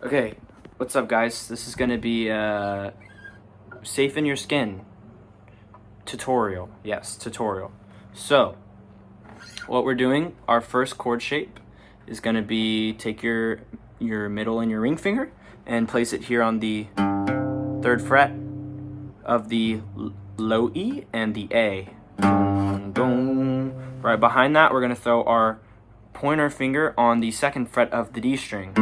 Okay, what's up guys? This is gonna be Safe in Your Skin tutorial. Yes, tutorial. So, what we're doing, our first chord shape is gonna be take your middle and your ring finger and place it here on the 3rd fret of the low E and the A. Dun, dun. Right behind that, we're gonna throw our pointer finger on the 2nd fret of the D string.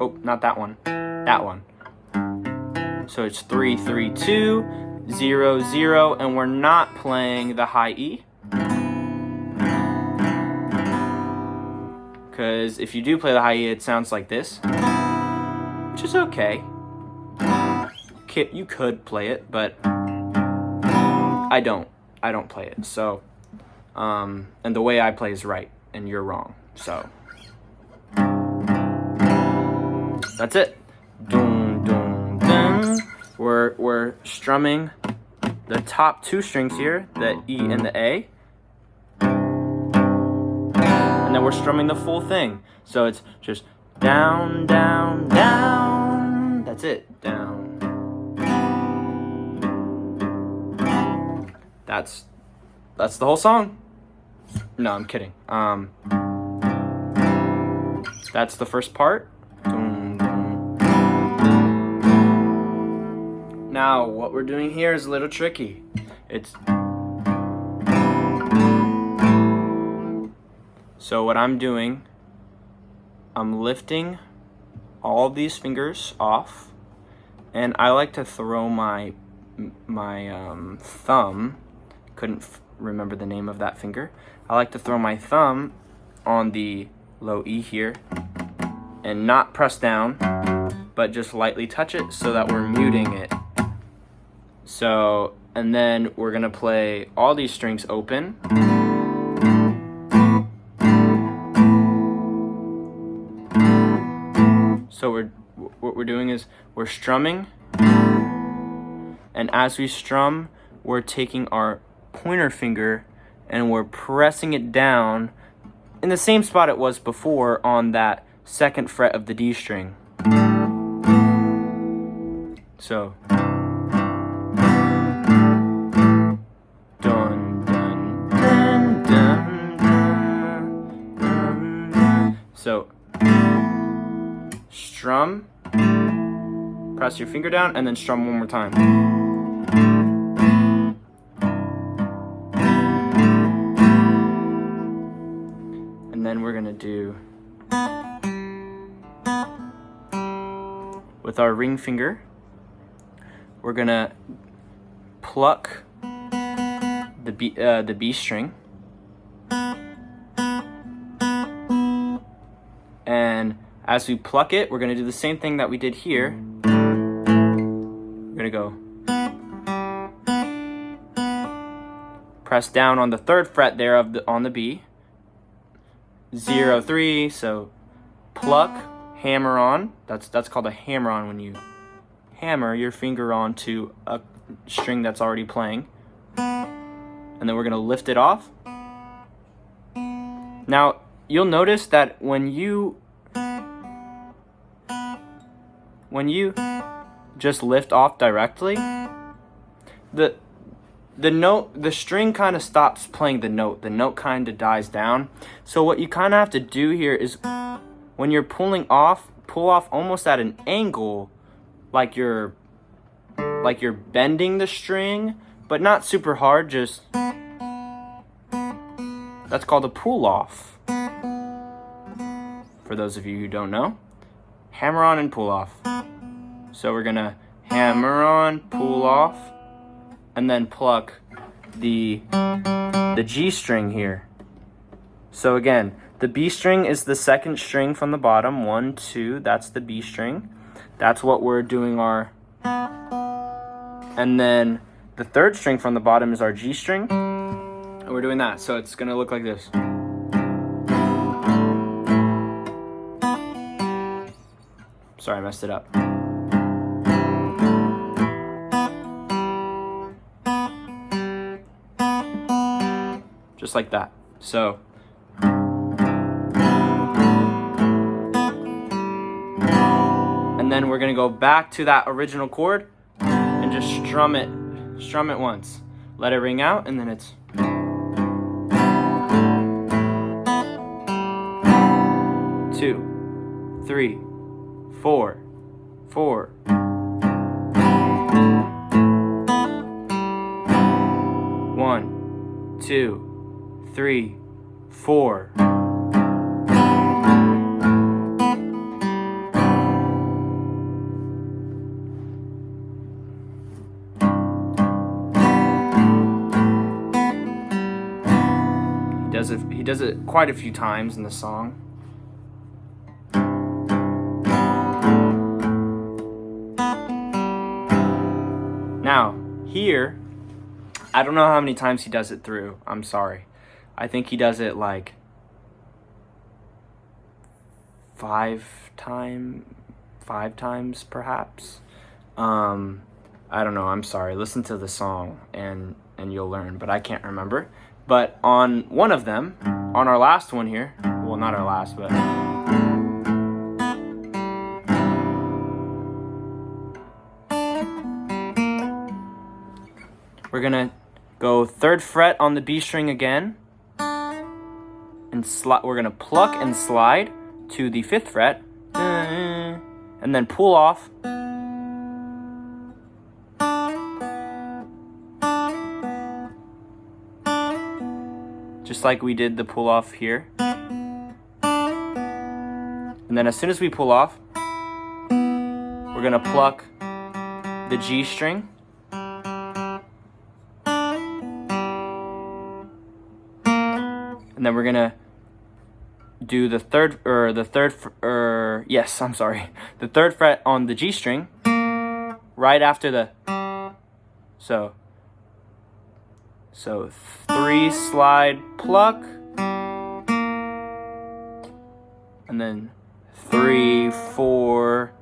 Oh, not that one. That one. So it's 3, 3, 2, 0, 0, and we're not playing the high E. Because if you do play the high E, it sounds like this, which is okay. You could play it, but I don't. I don't play it. So, and the way I play is right, and you're wrong. So. That's it. Dun, dun, dun. We're strumming the top 2 strings here, the E and the A. And then we're strumming the full thing. So it's just down, down, down. That's it. Down. That's the whole song. No, I'm kidding. That's the first part. Now, what we're doing here is a little tricky. So what I'm doing, I'm lifting all these fingers off, and I like to throw my thumb, couldn't remember the name of that finger. I like to throw my thumb on the low E here, and not press down, but just lightly touch it so that we're muting it. So, and then we're gonna play all these strings open. So what we're doing is we're strumming, and as we strum, we're taking our pointer finger and we're pressing it down in the same spot it was before on that 2nd fret of the D string. So. So, strum, press your finger down, and then strum one more time. And then we're gonna do, with our ring finger, we're gonna pluck the B string. And as we pluck it, we're going to do the same thing that we did here. We're going to go press down on the 3rd fret there on the B. 0, 3, so pluck, hammer on. That's called a hammer on, when you hammer your finger onto a string that's already playing. And then we're going to lift it off. Now, you'll notice that when you just lift off directly, the string kind of stops playing the note kind of dies down. So what you kind of have to do here is, when you're pull off almost at an angle, like you're bending the string, but not super hard, just, that's called a pull off. For those of you who don't know, hammer on and pull off. So we're gonna hammer on, pull off, and then pluck the G string here. So again, the B string is the 2nd string from the bottom. 1, 2, that's the B string. That's what we're doing and then the 3rd string from the bottom is our G string. And we're doing that, so it's gonna look like this. Sorry, I messed it up. Just like that. So. and then we're gonna go back to that original chord and just strum it once. Let it ring out, and then it's 2, 3, 4, 4. 1, 2, 3, 4. He does it quite a few times in the song. Now, here, I don't know how many times he does it through. I'm sorry. I think he does it like 5 times perhaps. I don't know. I'm sorry. Listen to the song and you'll learn, but I can't remember. But on one of them, on our last one here, well, not our last, but we're gonna go 3rd fret on the B string again, and we're gonna pluck and slide to the 5th fret, and then pull off. Just like we did the pull off here. And then as soon as we pull off, we're gonna pluck the G string. And then we're gonna do the third fret on the G string right after the so 3 slide pluck, and then 3, 4,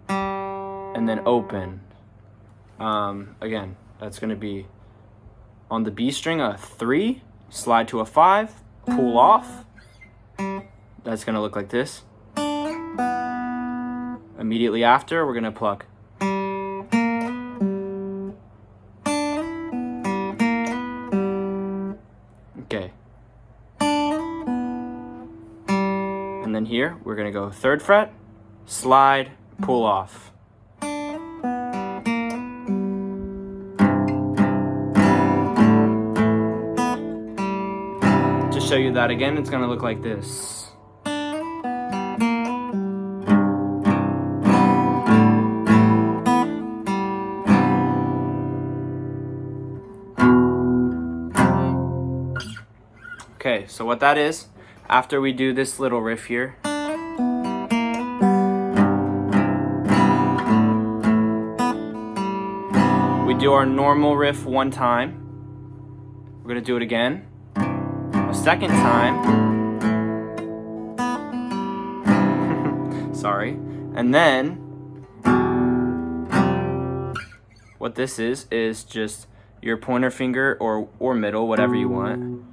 and then open. Again, that's gonna be on the B string a 3, slide to a 5, pull off. That's gonna look like this. Immediately after, we're gonna pluck. Okay. And then here, we're gonna go 3rd fret, slide, pull off. To show you that again, it's gonna look like this. Okay, so what that is, after we do this little riff here, we do our normal riff one time. We're gonna do it again, a second time, sorry, and then what this is just your pointer finger or middle, whatever you want.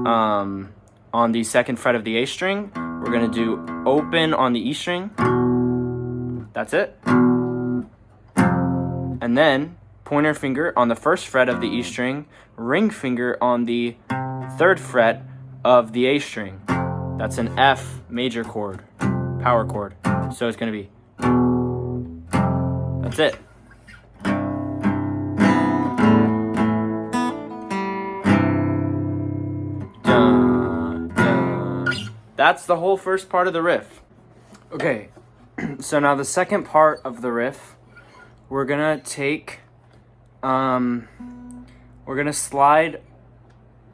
On the 2nd fret of the A string, we're gonna do open on the E string. That's it. And then pointer finger on the 1st fret of the E string, ring finger on the 3rd fret of the A string. That's an F major chord, power chord. So it's gonna be, that's it. That's the whole first part of the riff. Okay, so now the second part of the riff, we're gonna take, we're gonna slide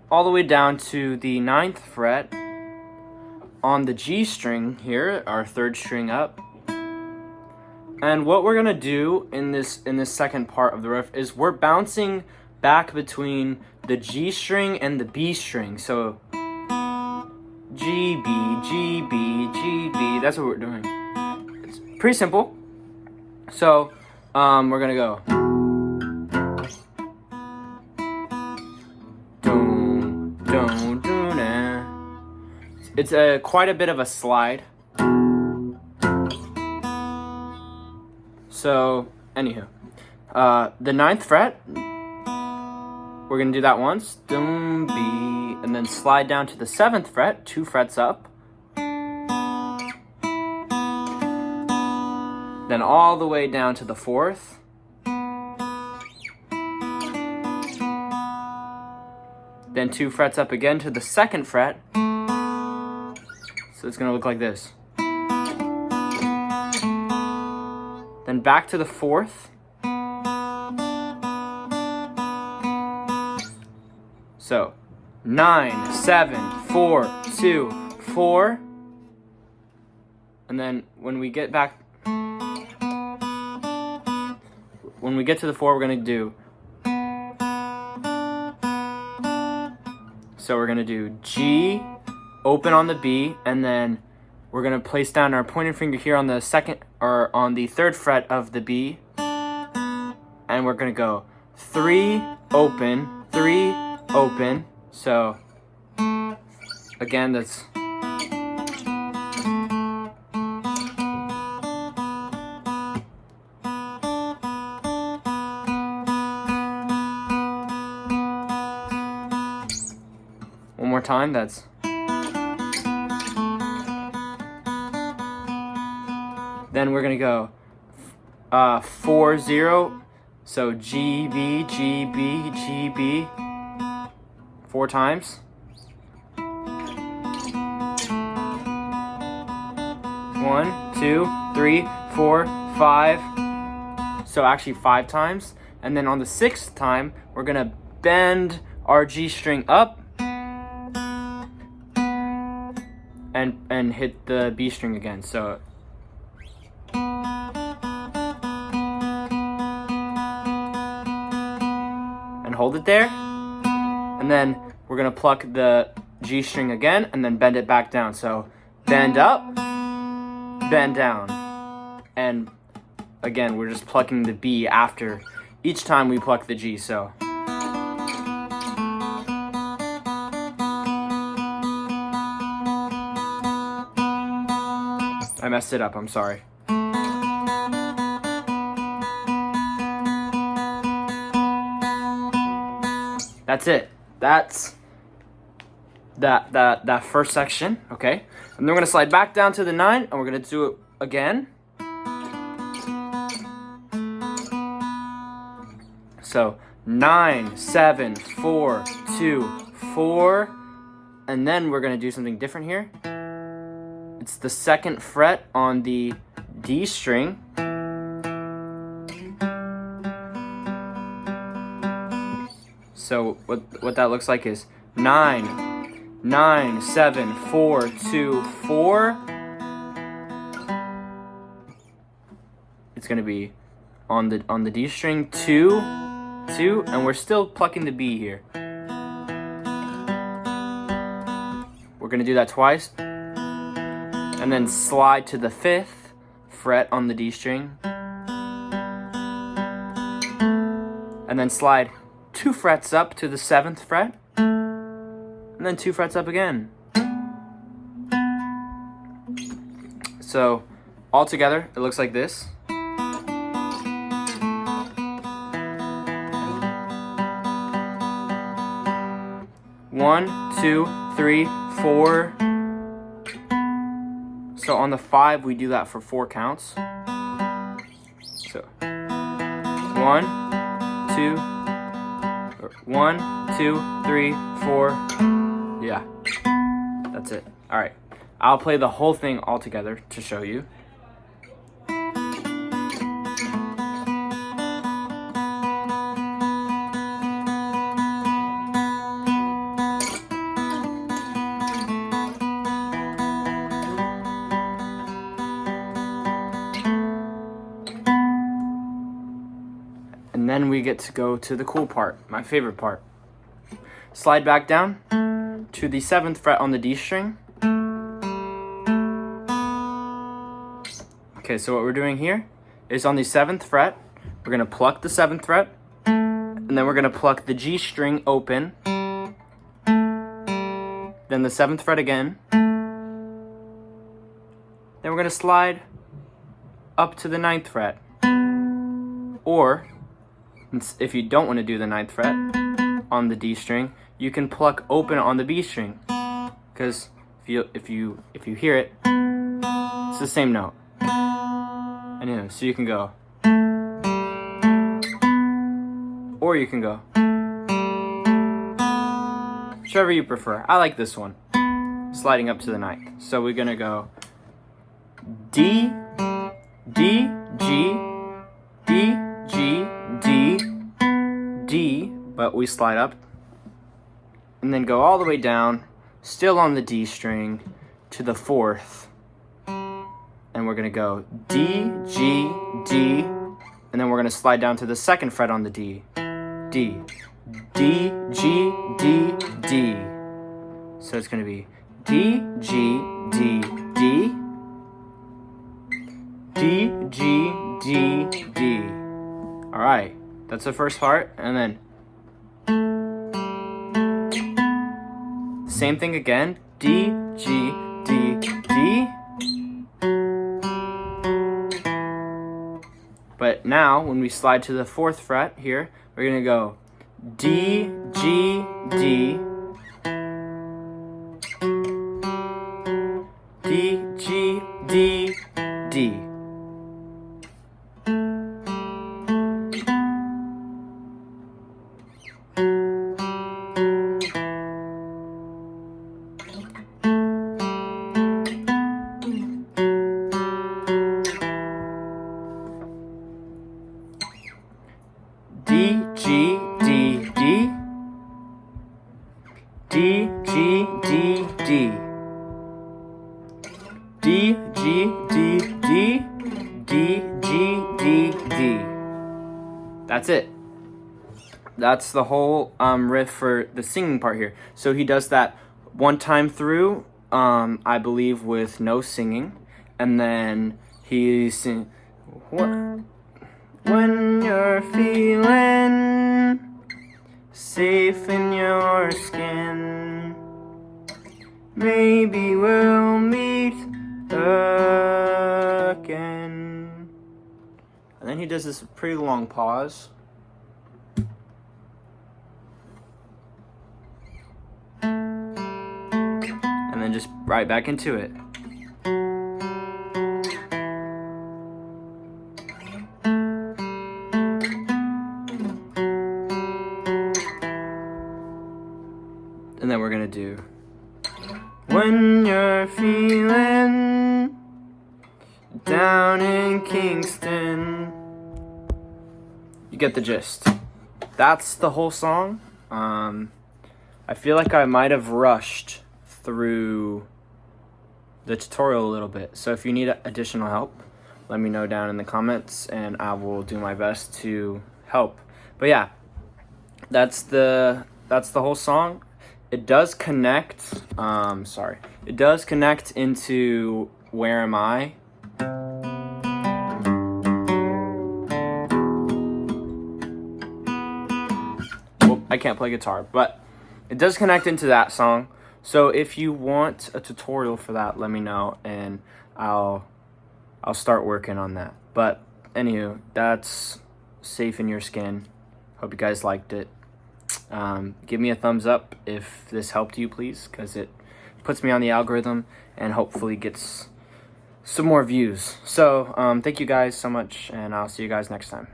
all the way down to the 9th fret on the G string here, our 3rd string up. And what we're gonna do in this second part of the riff is we're bouncing back between the G string and the B string. So G, B, G, B, G, B. That's what we're doing. It's pretty simple. So, we're gonna go. Dun, dun, dun, nah. It's quite a bit of a slide. So, anywho, the 9th fret, we're gonna do that once, dum, B, and then slide down to the 7th fret, 2 frets up, then all the way down to the 4th, then 2 frets up again to the 2nd fret, so it's gonna look like this. Then back to the 4th. So 9, 7, 4, 2, 4. And then when we get to the 4, we're gonna do. So we're gonna do G, open on the B, and then we're gonna place down our pointer finger here on the 2nd or on the 3rd fret of the B, and we're gonna go 3, open, 3, open. So again, that's one more time, that's then we're gonna go 4, 0. So G, B, G, B, G, B. 4 times. 1, 2, 3, 4, 5. So actually 5 times. And then on the 6th time, we're gonna bend our G string up and hit the B string again. So and hold it there. And then we're gonna pluck the G string again and then bend it back down. So bend up, bend down. And again, we're just plucking the B after each time we pluck the G. So I messed it up, I'm sorry. That's it. That's that first section, okay? And then we're gonna slide back down to the 9, and we're gonna do it again. So 9, 7, 4, 2, 4, and then we're gonna do something different here. It's the 2nd fret on the D string. So what that looks like is 9, 9, 7, 4, 2, 4. It's gonna be on the D string 2, 2, and we're still plucking the B here. We're gonna do that twice, and then slide to the 5th fret on the D string, and then slide 2 frets up to the 7th fret, and then 2 frets up again. So all together, it looks like this. One, 2, 3, 4. So on the 5, we do that for 4 counts. So 1, 2, 1, 2, 3, 4. Yeah, that's it. All right, I'll play the whole thing all together to show you. And then we get to go to the cool part, my favorite part. Slide back down to the 7th fret on the D string. Okay, so what we're doing here is on the 7th fret, we're gonna pluck the 7th fret, and then we're gonna pluck the G string open, then the 7th fret again, then we're gonna slide up to the 9th fret. Or if you don't want to do the 9th fret on the D string, you can pluck open on the B string, because if you hear it, it's the same note. Anyway, so you can go, or you can go, whichever you prefer. I like this one, sliding up to the 9th. So we're gonna go D, D, G, D, G, D, D, but we slide up and then go all the way down, still on the D string, to the 4th. And we're gonna go D, G, D, and then we're gonna slide down to the 2nd fret on the D. D, D, G, D, D. So it's gonna be D, G, D, D, D, G, D, D. All right, that's the first part, and then same thing again, D, G, D, D. But now, when we slide to the 4th fret here, we're gonna go D, G, D, D, G, D, D. D, G, D, D, D, G, D, D, D, G, D, D, D, G, D, D. That's it. That's the whole riff for the singing part here. So he does that one time through, I believe, with no singing, and then he sings, when you're feeling safe in your skin, maybe we'll meet again. And then he does this pretty long pause. And then just right back into it. And then we're gonna do, when you're feeling down in Kingston. You get the gist. That's the whole song. I feel like I might have rushed through the tutorial a little bit. So if you need additional help, let me know down in the comments and I will do my best to help. But yeah, that's the whole song. It does connect, it does connect into Where Am I? Well, I can't play guitar, but it does connect into that song. So if you want a tutorial for that, let me know and I'll start working on that. But anywho, that's Safe in Your Skin. Hope you guys liked it. Give me a thumbs up if this helped you, please, because it puts me on the algorithm and hopefully gets some more views. So thank you guys so much, and I'll see you guys next time.